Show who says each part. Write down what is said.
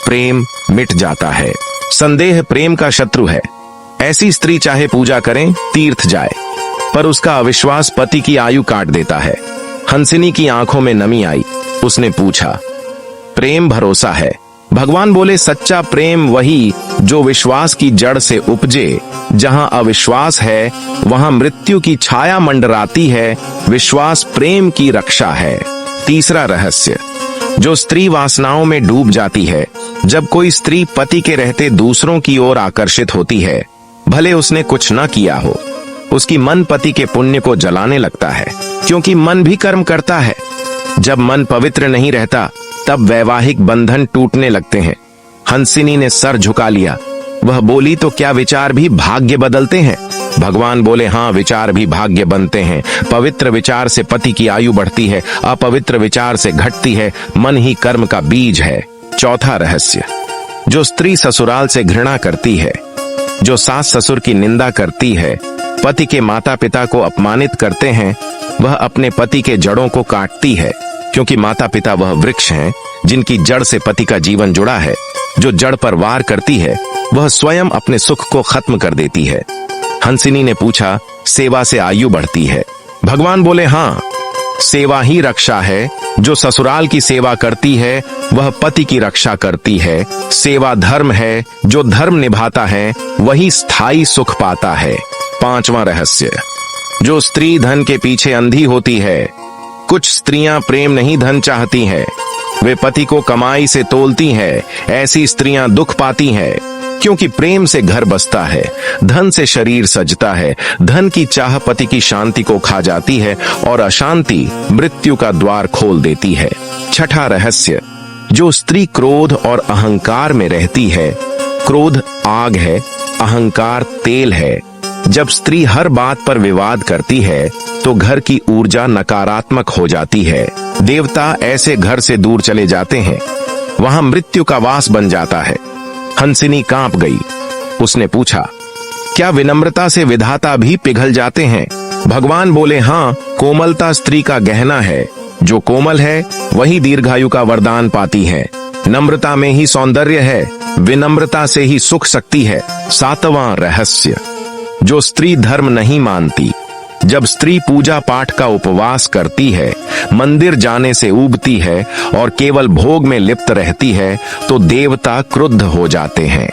Speaker 1: प्रेम मिट जाता है। संदेह प्रेम का शत्रु है। ऐसी स्त्री चाहे पूजा करें, तीर्थ जाए, पर उसका अविश्वास पति की आयु काट देता है। हंसिनी की आंखों में नमी आई। उसने पूछा, प्रेम भरोसा है? भगवान बोले, सच्चा प्रेम वही जो विश्वास की जड़ से उपजे। जहां अविश्वास है वहां मृत्यु की छाया मंडराती है। विश्वास प्रेम की रक्षा है। तीसरा रहस्य, जो स्त्री वासनाओं में डूब जाती है। जब कोई स्त्री पति के रहते दूसरों की ओर आकर्षित होती है, भले उसने कुछ न किया हो, उसकी मन पति के पुण्य को जलाने लगता है, क्योंकि मन भी कर्म करता है। जब मन पवित्र नहीं रहता, तब वैवाहिक बंधन टूटने लगते हैं। हंसिनी ने सर झुका लिया। वह बोली, तो क्या विचार भी भाग्य बदलते हैं? भगवान बोले, हाँ, विचार भी भाग्य बनते हैं। पवित्र विचार से पति की आयु बढ़ती है, अपवित्र विचार से घटती है। मन ही कर्म का बीज है। चौथा रहस्य, जो स्त्री ससुराल से घृणा करती है, जो सास ससुर की निंदा करती है, पति के माता पिता को अपमानित करते हैं, वह अपने पति के जड़ों को काटती है, क्योंकि माता पिता वह वृक्ष हैं जिनकी जड़ से पति का जीवन जुड़ा है। जो जड़ पर वार करती है, वह स्वयं अपने सुख को खत्म कर देती है। हंसिनी ने पूछा, सेवा से आयु बढ़ती है? भगवान बोले, हाँ, सेवा ही रक्षा है। जो ससुराल की सेवा करती है, वह पति की रक्षा करती है। सेवा धर्म है। जो धर्म निभाता है, वही स्थायी सुख पाता है। पांचवा रहस्य, जो स्त्री धन के पीछे अंधी होती है। कुछ स्त्रियां प्रेम नहीं, धन चाहती हैं। वे पति को कमाई से तोलती हैं। ऐसी स्त्रियां दुख पाती हैं, क्योंकि प्रेम से घर बसता है, धन से शरीर सजता है। धन की चाह पति की शांति को खा जाती है और अशांति मृत्यु का द्वार खोल देती है। छठा रहस्य, जो स्त्री क्रोध और अहंकार में रहती है। क्रोध आग है, अहंकार तेल है। जब स्त्री हर बात पर विवाद करती है, तो घर की ऊर्जा नकारात्मक हो जाती है। देवता ऐसे घर से दूर चले जाते हैं, वहां मृत्यु का वास बन जाता है। हंसिनी कांप गई। उसने पूछा, क्या विनम्रता से विधाता भी पिघल जाते हैं? भगवान बोले, हाँ, कोमलता स्त्री का गहना है। जो कोमल है, वही दीर्घायु का वरदान पाती है। नम्रता में ही सौंदर्य है, विनम्रता से ही सुख शक्ति है। सातवां रहस्य, जो स्त्री धर्म नहीं मानती। जब स्त्री पूजा पाठ का उपवास करती है, मंदिर जाने से ऊबती है और केवल भोग में लिप्त रहती है, तो देवता क्रुद्ध हो जाते हैं।